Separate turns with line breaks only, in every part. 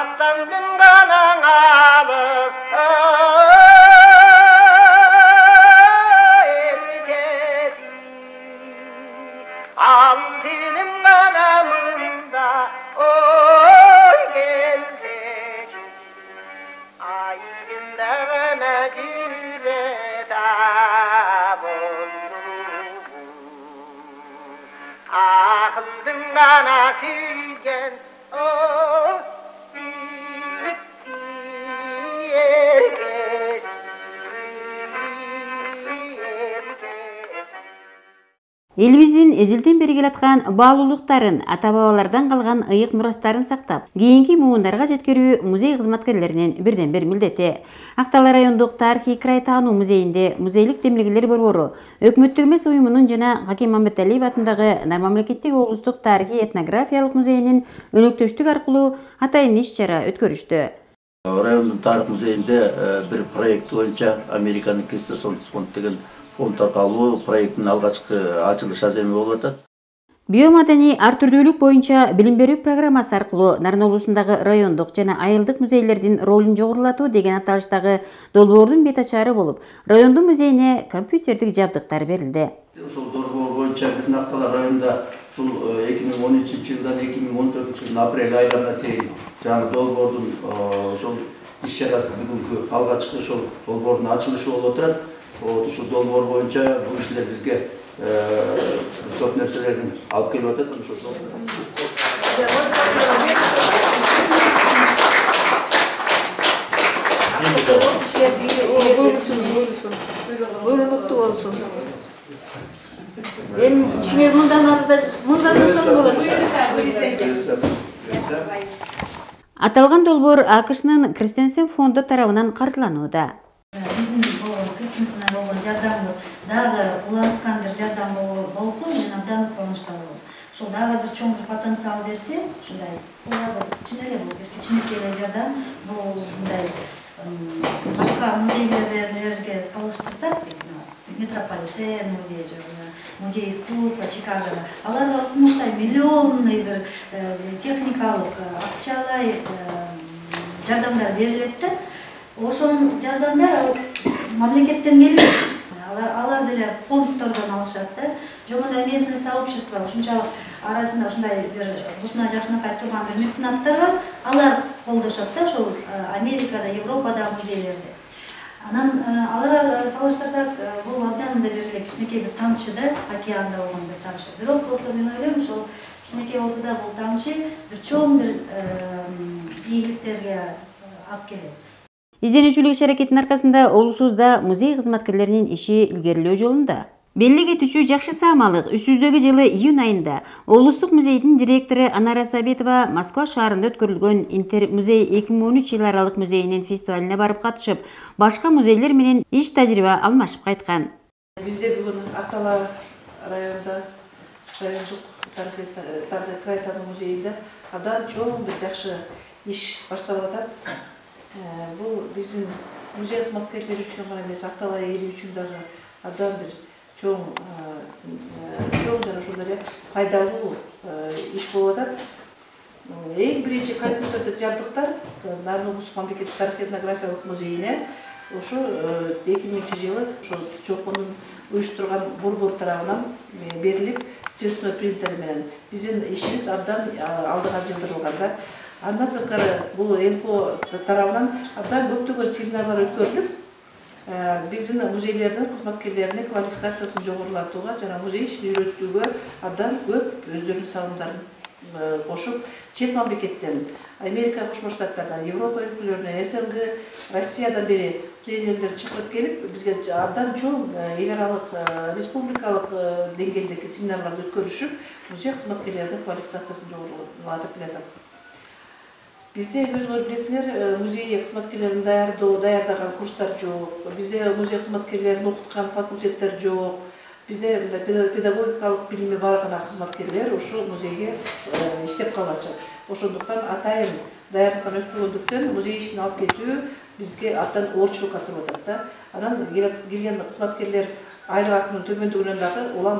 Atlandım kanan alıp ertesi altınım kanamında oy gelsek ayında bana cüreta Akıldım bana sürgen o erkes
Элибиздин эжелден бери келаткан баалуулуктарын, ата-бабалардан калган ыйык мурастарын сактап, кийинки муундарга жеткирүү музей кызматкерлеринин бирден-бир милдети. Актала райондук тарыхый край таануу музейинде музейлик демилгелер борбору, өкмөттүк эмес уюмунун жана Хаким Мамбеталиев атындагы Нар мамлекеттик облустук тарыхый этнографиялык музейинин өнөктөштүк аркылуу атайын иш-чара өткөрүштү.
Райондун тарых музейинде бир проект боюнча Американын Кристенсен фонд деген фонд аркылуу проекттин алгачкы ачылыш аземи болуп атат.
Биомадани ар түрдүүлүк боюнча билим берүү программасы аркылуу Нарын облусундагы райондук жана айылдык музейлердин ролун жогорулатуу деген аталыштагы долбоордун бет ачары болуп, райондун музейине компьютердик жабдыктар берилди.
Ошол долбоор боюнча биздин Актала районунда ушул 2013-жылдан 2014-жылдын апрель айларына чейин жаңы долбоордун ошол иш-чарасы бүгүнкү алгачкы ошол долбоордун ачылышы болуп отурат. Ушул долбоор боюнча бул кишилер бизге көп нерселерин алып келип атат.
Буйруктуу болсун. Эми ичиңе мындан болот.
Аталган долбоор АКШнын Кристенсен фонду тарабынан каржыланууда.
Кристенсен болгон жардамыбыз дагы уланткан бир жардам болсо, мен абдан кубанычтамын. Ошол дагы бир чоң потенциал берсе, ушундай чын эле бул кичинекей эле жардам, бул мындай башка музейлерге салыштырсак, Метрополитен музей жана музей искусства Чикагода, аларга ушундай миллионный бир техникалык, акчалай жардамдар берилет да. Ошол жардамдар мамлекеттен келип, алар деле фондтордон алышат да. Жогонда местный сообщество ушунчалык арасында ушундай бир бутуна жакшынакай турган бир меценаттар бар, алар колдошот да ошол Америкада, Европада музейлерди. Анан аларга салыштырсак, бул абдан да бир кичинекей бир тамчы да, океанда болгон бир тамчы. Бирок болсо мен ойлойм, ошол кичинекей болсо да бул тамчы бир чоң бир ийгиликтерге алып келет.
Изденүүчүлүк иш-аракеттин аркасында облусубузда музей кызматкерлеринин иши илгерилөө жолунда. Белли кетүүчү жакшы саамалык үстүздөгү жылы июнь айында облустук музейдин директору Анара Сабетова Москва шаарында өткөрүлгөн Интермузей 2013 жыл аралык музейинин фестивалине барып катышып, башка музейлер менен иш тажрыйба алмашып кайткан.
Бизде бүгүн Актала районунда райондук тарыхый край таануу музейинде абдан чоң бир жакшы иш башталып атат. Бул биздин музей кызматкерлери үчүн гана эмес, Актала эли үчүн дагы абдан бир чоң жана ошондой эле пайдалуу иш болуп атат. Эң биринчи компьютердик жабдыктар Нарын облустук мамлекеттик тарыхый этнографиялык музейине ошо 2000-жылы ошо чокунун уюштурган борбор тарабынан берилип, цветной принтер менен биздин ишибиз абдан алдыга жылдырылган да. Андан сырткары бул НПО тарабынан абдан көптөгөн семинарлар өткөрүлүп, биздин музейлердин кызматкерлеринин квалификациясын жогорулатууга жана музей ишин үйрөтүүгө абдан көп өздөрүнүн салымдарын кошуп, чет мамлекеттен, Америка Кошмо Штаттарынан, Европа өлкөлөрүнөн, СНГ, Россиядан бери тренерлер чыгып келип, бизге абдан чоң эл аралык, республикалык деңгээлдеги семинарларды өткөрүшүп, музей кызматкерлеринин квалификациясын жогорулатып келатат. Bizde özgür bilesizler muzey kızmatkerlerini dayandıran kurslar yok. Bizde muzey kızmatkerlerini okutkan fakültetler yok. Bizde pedagogikalık bilimi bargana kızmatkerler oşu muzeyge işlep kalacak. Oşunduktan atayın dayandıran ötkündükten muzey işini alıp getiriyor. Bizge attan orçuluk atırıp atatta. Anan gelgen kızmatkerler ayrı akının tömendüğünden dağı olan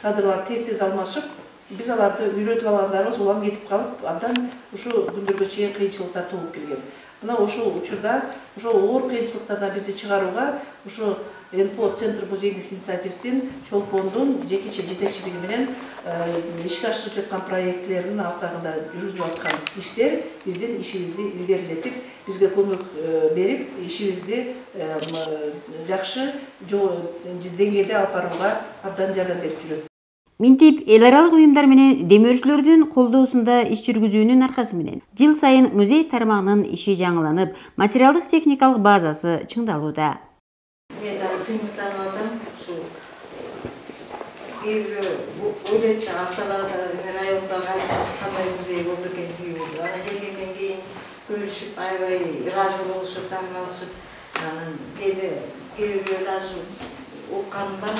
kadrlar tez almaşıp biz alarda үйрөтүп алгандарыбыз улам кетип калып, абдан ушу күндөргө чейин кыйынчылыктар тууп келген. Мына ошол учурда ошол оор кыйынчылыктардан бизди чыгарууга ушу НПО Центр музейдик инициативдин Чолпондун жекече жетекчилиги менен ишке ашырып жаткан проектлердин алкагында жүргүзүлүп аткан иштер биздин ишибизди илгерилетип, бизге көмөк берип, ишибизди жакшы деңгээлде алып барууга абдан жардам берип жүрөт.
Минтип эл аралык уюмдар менен демөөрчүлөрдүн колдоосунда иш жүргүзүүнүн аркасы менен жыл сайын музей тармагынын иши жаңыланып, материалдык техникалык базасы чыңдалууда.
Мен сыймыктан алдым, ушу ойлойт автоларда районда кандай музей болду экен, ана келгенден кийин көрүшүп, аябай ыраазы болушуп, таң калышып, анан кээ бирөө даже укканымда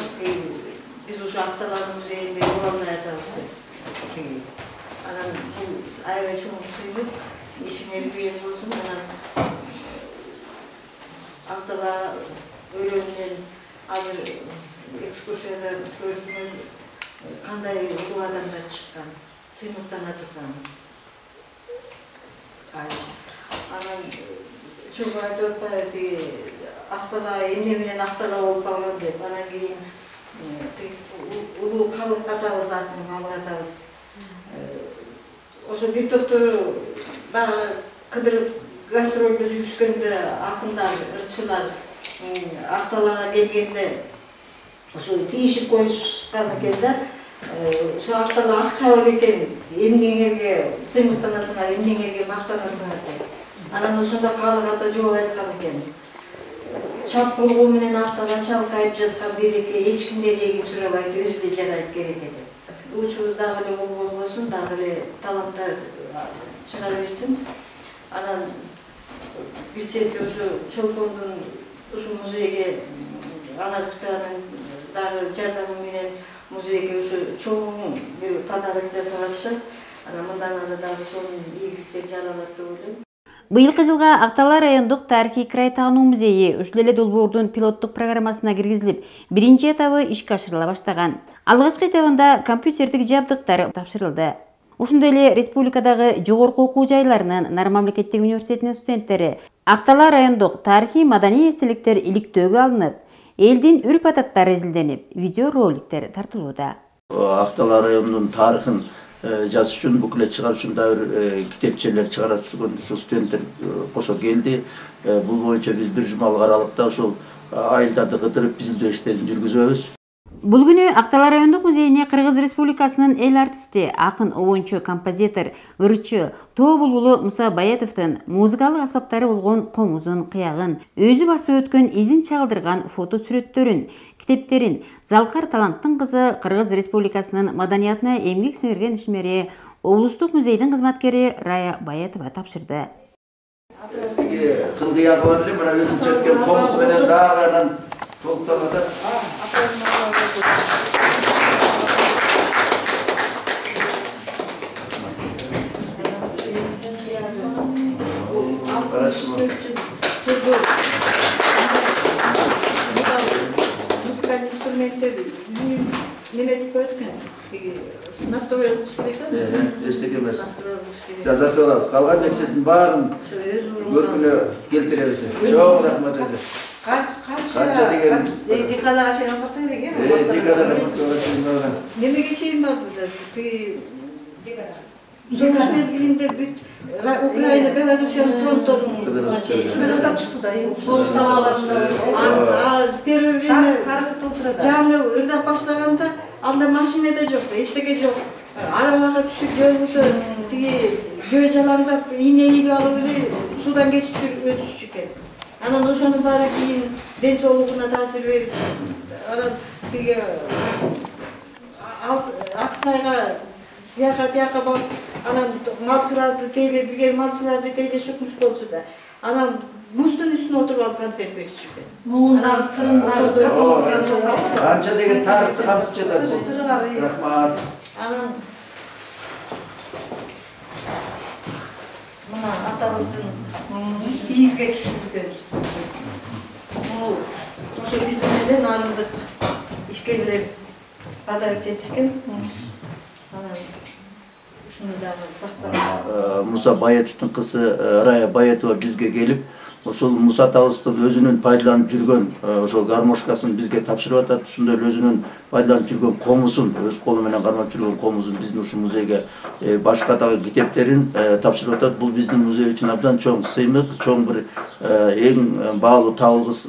биз ушу автолардын музейинде бола албай атабыз деп. Анан бул аябай чоң сыйынып, ишиңер кийин болсун, анан автолар өйлөнүнөн азыр экскурсияда көрдүңүз кандай улуу адамдар чыккан, сыймыктана турган. Анан чоң айтып атпайбы, автолар эмне менен автолар болуп калган деп, анан кийин улуу калык атабыз, атын калык атабыз. Ошо бир топтор баягы кыдырып гастролдо жүрүшкөндө акындар, ырчылар автоларга келгенде ошо тийишип коюшкан экен да. Ошо автолар акча бар экен, эмнеңерге сыймыктанасыңар, эмнеңерге мактанасыңар деп. Анан ошондо калык ата жооп айткан экен. Чап болгоо менен автоға чалкайып жаткан береке эч кимден эгин сурабайт, өзү эле жарайт кереке деп. Учубуз дагы эле болбосун, дагы эле таланттар чыгара берсин. Анан бир чети ошо Чолпондун ушу музейге аначканын дагы жардамы менен музейге ошо чоң бир подарок жасагатышат. Анан мындан ары дагы сонун ийгиликтер жаралат деп ойлойм.
Быйылкы жылга Актала райондук тарыхый край таануу музейи ушул эле долбоордун пилоттук программасына киргизилип, биринчи этабы ишке ашырыла баштаган. Алгачкы этабында компьютердик жабдыктар тапшырылды. Ошондой эле республикадагы жогорку окуу жайларынын Нар мамлекеттик университетинин студенттери Актала райондук тарыхый маданий эстеликтер иликтөөгө алынып, элдин үрп-адаттары изилденип, видеороликтер тартылууда.
Актала районунун тарыхын жазыш үчүн, бул эле чыгарыш үчүн да бир китепчелер чыгарат жүргөн студенттер кошо келди. Бул боюнча биз бир жумалык аралыкта ошол айылдарды кыдырып изилдөө иштерин жүргүзөбүз.
Бул күнү Актала райондук музейине Кыргыз Республикасынын эл артисти, акын, обончу, композитор, ырчы Тоо булбулу Муса Баятовдун музыкалык аспаптары болгон комузун, кыягын, өзү басып өткөн изин чагылдырган фото сүрөттөрүн, китептерин Залкар таланттын кызы Кыргыз Республикасынын маданиятына эмгек сиңирген ишмери облустук музейдин кызматкери Рая Баятова тапшырды.
Кыз кыягы бар эле, мына өзүн чеккен комузу менен дагы анан толукталганда
музыкальный инструменттер неметип коет экен. Настройлыш керек да?
эчтеке эмес. Жазат алабыз. Калган нерсесин баарын көргүлө келтиребиз. Чоң рахмат эже. Канча деген
Декадага чейин алып барсаң эле экен.
декадага чейин барган.
Немеге чейин барды да? Согуш мезгилинде бүт Украина, Белоруссиянын фронтторунун чейин.
Шумазалдан чыкты да.
Соғыш талааларында. Первое время
Тарыхы толтурат.
жаңы ырдап баштаганда анда машина да жок, эчтеке жок. Араларга түшүп жөбөсө тиги жөө жалаңдап ийне ийип алып эле суудан кечип өтүшчү экен. Анан ошонун баары кийин ден соолугуна таасир берип, анан тиги Аксайга тияка барып, анан малчыларды тейлеп, билген малчыларды тейлешипмиш болчу да. Анан муздун үстүнө отуруп алып концерт беришчү экен.
Муундағы сырын
Канча деген тарыхты камтып жатат.
Сыры бар.
Рахмат.
Анан мына атабыздын бийизге түшүрүлгөн. Ошо биздин эле нарымдык ишкерлер подарок жетишкен. Анан ушуну дагы сактап.
Муса Баятовдун кызы Рая Баятова бизге келип, ошол Муса атабыздын өзүнүн пайдаланып жүргөн ошол гармошкасын бизге тапшырып атат. Ошондой эле өзүнүн пайдаланып жүргөн комузун, өз колу менен кармап жүргөн комузун биздин ушул музейге башка дагы китептерин тапшырып атат. Бул биздин музей үчүн абдан чоң сыймык, чоң бир эң баалуу табылгыс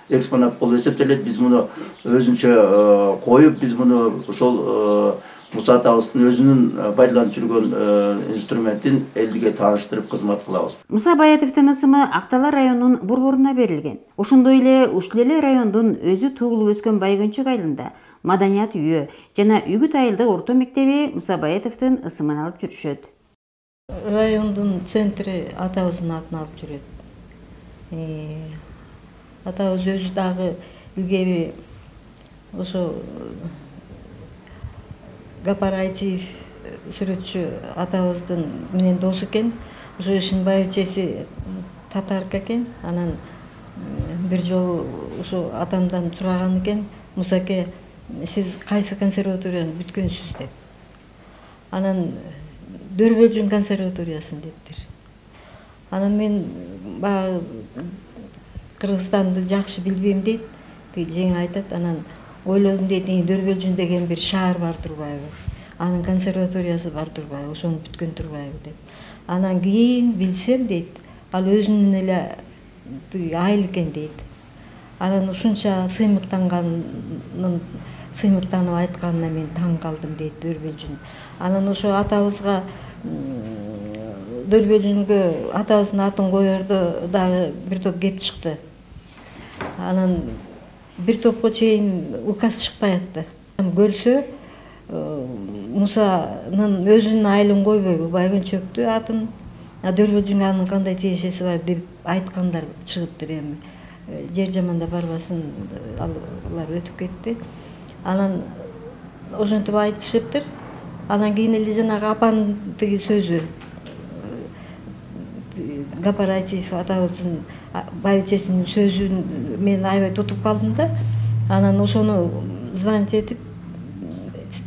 экспонат болуп эсептелет. Биз муну өзүнчө коюп, биз муну ошол Муса атабыздын өзүнүн пайдаланып жүргөн инструментин элге тааныштырып кызмат кылабыз.
Муса Баятовдун ысымы Актала районунун борборуна берилген. Ошондой эле ушул эле райондун өзү туулуп өскөн Байгөнчөк айылында маданият үйү жана Үгүт айылдык орто мектеби Муса Баятовдун ысымын алып жүрүшөт.
Райондун центри атабыздын атын алып жүрөт. Атабыз өзү дагы илгери ошо Гапар Айтиев сүрөтчү атабыздын менен дос экен. Ошо Ишинбаев чеси татарк экен. Анан бир жолу ошо атамдан сураган экен, Мусаке, сиз кайсы консерваторияны бүткөнсүз деп. Анан Дөрбөлжүн консерваториясын дептир. Анан мен баягы Кыргызстанды жакшы билбейм дейт. Жеңи айтат, анан ойлодум дейт, Дөрбөлжүн деген бир шаар бар турбайбы? Анын консерваториясы бар турбайбы? Ошону бүткөн турбайбы деп. Анан кийин билсем дейт, ал өзүнүн эле айыл экен дейт. Анан ушунча сыймыктанып айтканына мен таң калдым дейт Дөрбөлжүн. Анан ошо атабызга Дөрбөлжүнгө атабыздын атын коердо дагы бир топ кеп чыкты. Анан бир топко чейин указ чыкпай атты. Көрсө Мусанын өзүнүн айылын койбойбу, Байгөнчөктү атын, Дөрбөлжүнгө анын кандай тиешеси бар деп айткандар чыгыптыр эми. Жер жаманда барбасын, алар өтүп кетти. Анан ошентип айтышыптыр. Анан кийин эле жанагы апанын тиги сөзү, Гапар Айтиев атабыздын байбичесинин сөзүн мен аябай тутуп калдым да. Анан ошону звонить этип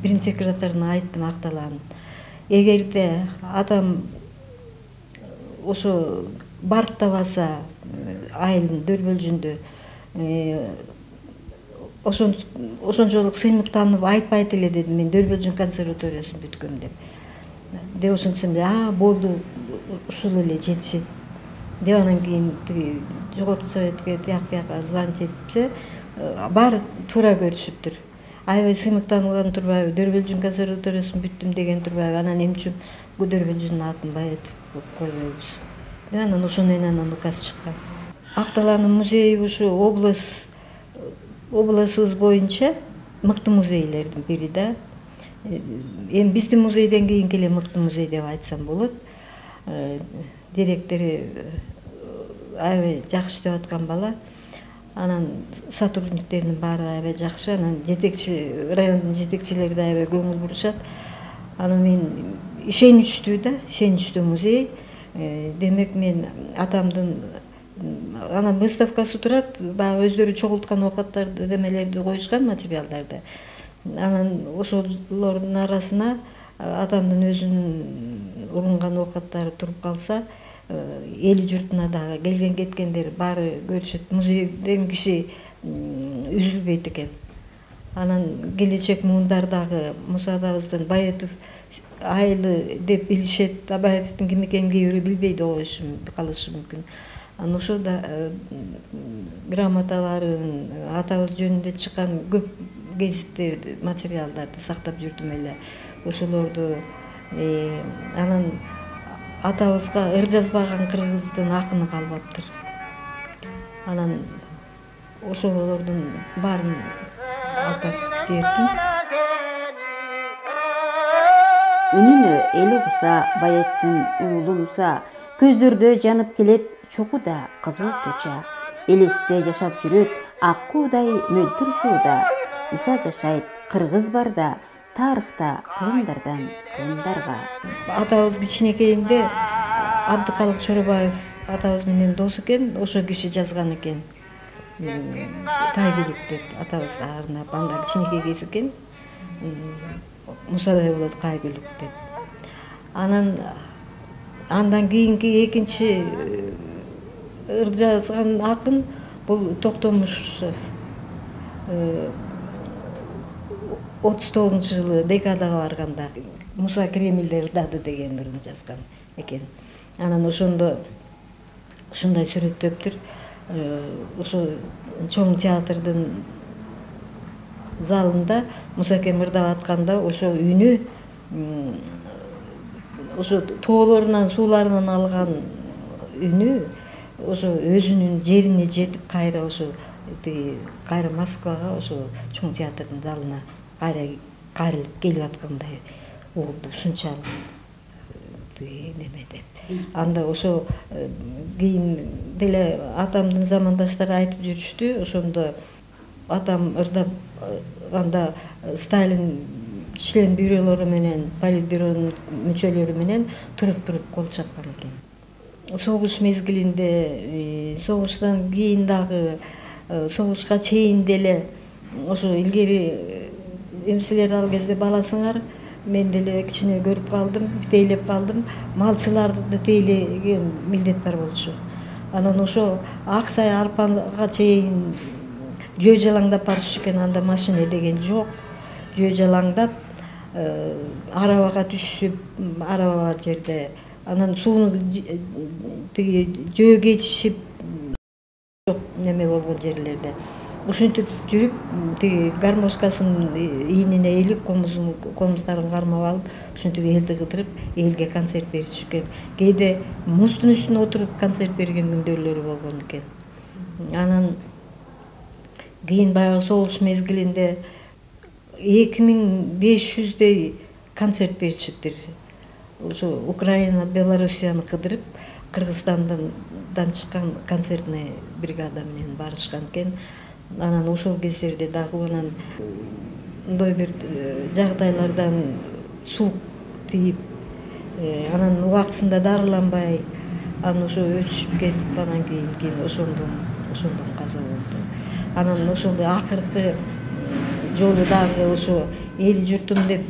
биринчи секретарына айттым Акталанын. Эгерде атам ошо барып табаса айылын Дөрбөлжүндө ошончолук сыймыктанып айтпайт эле дедим, мен Дөрбөлжүн консерваториясын бүткөм деп. Деп ошентсем болду, ушул эле жетишет деп. Анан кийин тиги жогорку советке тияк-бияка звонить этипсе, баары туура көрүшүптүр. Аябай сыймыктанган турбайбы, Дөрбөлжүн консерваториясын бүттүм деген турбайбы, анан эмне үчүн Дөрбөлжүндүн атын Баятов кылып койбойбуз деп. Анан ошону менен анан указ чыккан. Акталанын музейи ушу областыбыз боюнча мыкты музейлердин бири да. Эми биздин музейден кийинки эле мыкты музей деп айтсам болот. Директори аябай жакшы иштеп аткан бала. Анан сотрудниктеринин баары аябай жакшы. Анан райондун жетекчилери да аябай көңүл бурушат. Анан мен ишеничтүү музей. Демек мен атамдын анан выставкасы турат, баягы өздөрү чогулткан оокаттарды, демелерди коюшкан, материалдарды. Анан ошолордун арасына атамдын өзүнүн урунган оокаттары туруп калса, эл журтуна дагы келген кеткендер баары көрүшөт. Музейден киши үзүлбөйт экен. Анан келечек муундар дагы Муса атабыздын Баятов айылы деп билишет. Баятовдун ким экенин кээ бирөө билбей да калышы мүмкүн. Анан ошо да грамоталарын, атабыз жөнүндө чыккан көп гезиттерди, материалдарды сактап жүрдүм эле. Ошолорду анан атабызга ыр жазбаган кыргыздын акыны калбаптыр. Анан ошолордун баарын алып бердим.
Үнүнө эли куса, Баяттын уулу Муса, көздөрдө жанып келет чокуда кызыл туча. Элесте жашап жүрөт аккуудай мөлтүр сууда. Муса жашайт кыргыз барда, тарыхта кылымдардан кылымдарга.
Атабыз кичинекейинде Абдыкалык Чоробаев атабыз менен дос экен, ошо киши жазган экен. Тайбелек деп атабызга арнап, анда кичинекей кез экен. Мусадай болот Кайбелек деп. Андан кийинки экинчи ыр жазган акын бул Токтомушев 39-жылы декадага барганда Муса Кремилде ырдады деген ырын жазган экен. Анан ошондой сүрөттөптүр. Ошо чоң театрдын залында Муса Кем ырдап атканда ошо үнү ошо тоолорунан сууларынан алган үнү ошо өзүнүн жерине жетип кайра ошо кайра Москвага ошо чоң театрдын залына кайрылып келип аткандай болду, ушунчалык неме деп. Анда ошо кийин деле атамдын замандаштары айтып жүрүштү. Ошондо атам ырдап анда Сталин член бюролору менен, политбюронун мүчөлөрү менен туруп кол чапкан экен. Согуш мезгилинде, согуштан кийин дагы, согушка чейин деле ошо илгери эмсилер ал кезде баласыңар, мен деле кичине көрүп калдым, тейлеп калдым. Малчыларды тейлеген милдет бар болчу. Анан ошо Аксай Арпага чейин жөө жалаңдап барыш экен, анда машина деген жок. Жөө жалаңдап арабага түшүп, араба бар жерде анан сууну тиги жөө кетишип неме болгон жерлерде ушинтип жүрүп тиги гармошкасынын ийнине илип комуздарын кармап алып ушинтип элди кыдырып элге концерт беришкен. Кээде муздун үстүнө отуруп концерт берген күндөлөрү болгон экен. Анан кийин баягы согуш мезгилинде 2500дей концерт беришиптир. Ошо Украина, Белоруссияны кыдырып, Кыргызстандан чыккан концертный бригада менен барышкан экен. Анан ошол кездерде дагы анан мындай бир жагдайлардан суук тийип, анан убактысында дарыланбай, анан ошо өтүшүп кетип, анан кийин ошондон каза болду. Анан ошондой акыркы жолу дагы ошо эл журтум деп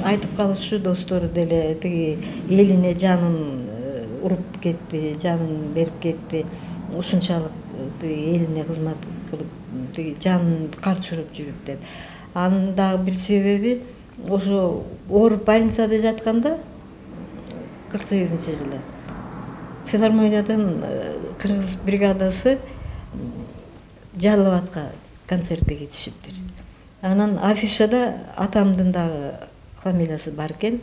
айтып калышчу достору деле тиги элине жанын уруп кетти, жанын берип кетти. Ушунчалык элине кызмат кылып, тиги жанын карчырып жүрүп деп. Анын дагы бир себеби ошо ооруп больницада жатканда 48-жылы филармониядан кыргыз бригадасы Жалал Абадка концертке кетишиптир. Анан афишада атамдын дагы фамилиясы бар экен.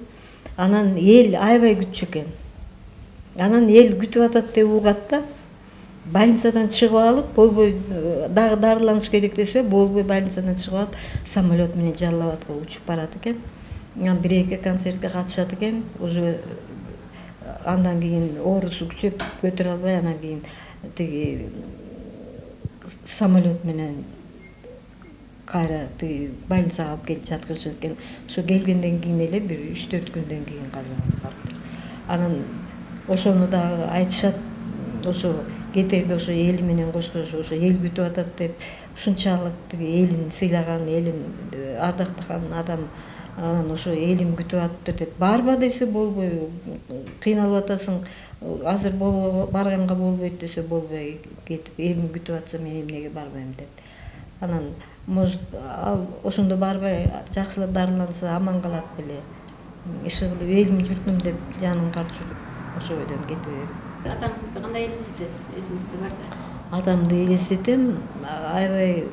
Анан эл аябай күтчү экен. Анан эл күтүп атат деп угат да, больницадан чыгып алып, болбой дагы дарыланыш керек десе, болбой больницадан чыгып алып, самолет менен Жалал Абадка учуп барат экен. Анан 1-2 концертке катышат экен. Уже андан кийин оорусу күчөп көтөрө албай, анан кийин тиги самолет менен кайра тиги больницага алып келип жаткырышат экен. Ошо келгенден кийин эле бир 3-4 күндөн кийин каза болуп калыптыр. Анан ошону дагы айтышат, ошо кетерде ошо эли менен коштошуп, ошо эл күтүп атат деп, ушунчалык тиги элин сыйлаган, элин ардактаган адам, анан ошо элим күтүп атыптыр деп барба десе болбой, кыйналып атасың, азыр барганга болбойт десе болбой кетип, элим күтүп атса мен эмнеге барбайм деп. Анан может ал ошондо барбай жакшылап дарыланса аман калат беле. Иши кылып элим журтум деп жанын карчырып ошо бойдон кете берди.
Атаңызды кандай элестетесиз? Эсиңизде бар да?
Атамды элестетем, аябай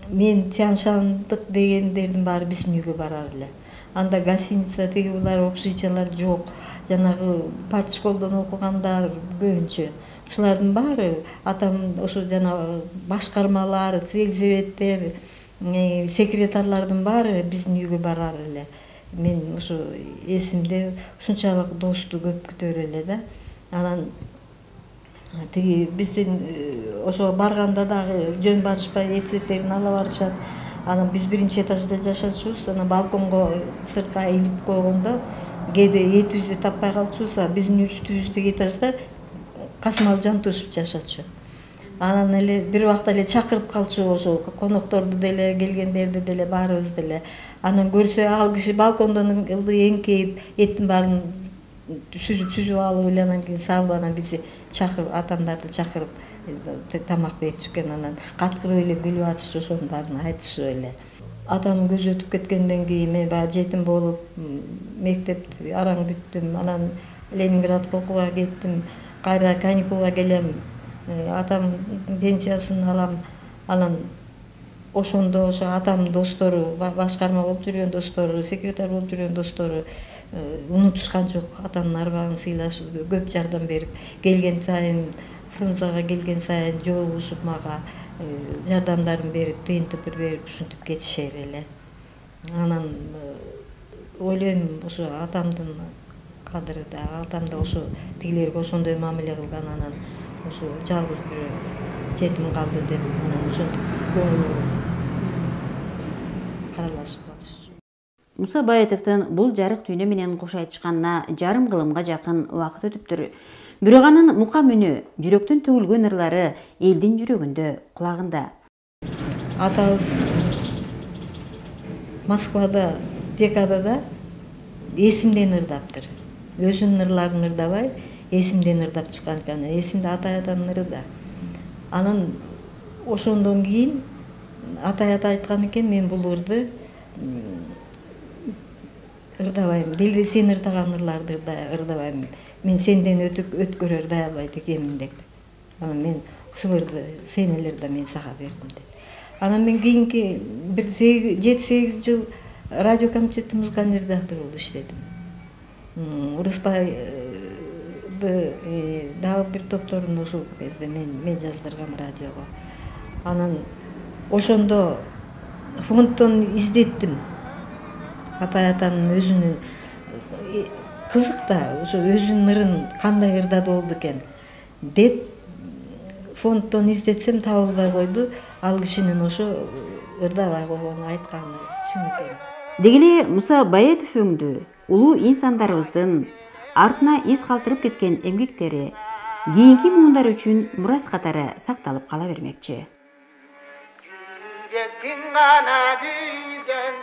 мен Тяньшандык дегендердин баары биздин үйгө барар эле. Анда гостиница тиги булар общежитиялар жок. Жанагы партшколдон окугандар көбүнчө. Ушулардын баары атам ошо жана башкармалар, сельсоветтер, секретарлардын баары биздин үйгө барар эле. Мен ошо эсимде ушунчалык досту көп күтөр эле да. Анан тиги биздин ошо барганда дагы жөн барышпай этикеттерин ала барышат. Анан биз 1-этажда жашачубуз. Анан балконго сыртка илип койгондо кээде этибизди таппай калчубуз, биздин үстүбүздөгү этажда Касмал Жантушев жашачу. Анан эле бир убакта эле чакырып калчу ошо конокторду деле келгендерди деле баарыбыз деле. Анан көрсө ал киши балкондон ылдый эңкейип эттин баарын сүзүп алып эле анан кийин салып анан бизди чакырып атамдарды чакырып тамак берчү экен. Анан каткырып эле күлүп атышчу, ошонун баарын айтышып эле. Атам көзү өтүп кеткенден кийин мен баягы жетим болуп мектепти араң бүттүм. Анан Ленинградка окууга кеттим. Кайра каникулга келем. Атам пенсиясын алам. Анан ошондо ошо атамдын достору, башкарма болуп жүргөн достору, секретарь болуп жүргөн достору унутушкан жок. Атамдын арбагын сыйлашып, көп жардам берип, келген сайын Фрунзага келген сайын жолугушуп мага жардамдарын берип, тыйынтып берип, ушинтип кетишер эле. Анан ойлойм ошо атамдын кадыры да, атам да ошо тигилерге ошондой мамиле кылган. Анан ошо жалгыз бир жетим калды деп анан ошентип көңүл каралашып калышчу.
Муса Баятовдун бул жарык дүйнө менен кош айтышканына жарым кылымга жакын убакыт өтүптүр. Бирок анын мукам үнү, жүрөктөн төгүлгөн ырлары элдин жүрөгүндө, кулагында.
Атабыз Москвада декадада эсимден ырдаптыр. Өзүнүн ырларын ырдабай, эсимден ырдап чыккан экен. Эсимде Атай-атанын ыры да. Анан ошондон кийин Атай-ата айткан экен, мен бул ырды ырдабайм. Делде сен ырдаган ырларды ырдабайм. Мен сенден өткөрө ырдай албайт экенмин деп. Анан мен ушуларды сен эле ырда, мен сага бердим деп. Анан мен кийинки бир 7-8 жыл радио комитетте музыкальный редактор болуп иштедим. Урыспайды дагы бир топторун ошол кезде мен жаздыргам радиого. Анан ошондо фонддон издеттим. Атай-атанын өзүнүн кызык да, ошо өзүнүн ырын кандай ырдады болду экен деп фонддон издетсем табылбай койду. Ал кишинин ошо ырдабай койгону айтканы чын экен.
Дегеле Муса Баятов өңдү улуу инсандарыбыздын артына из калтырып кеткен эмгектери кийинки муундар үчүн мурас катары сакталып кала бермекчи.
Yürektin bana büyügen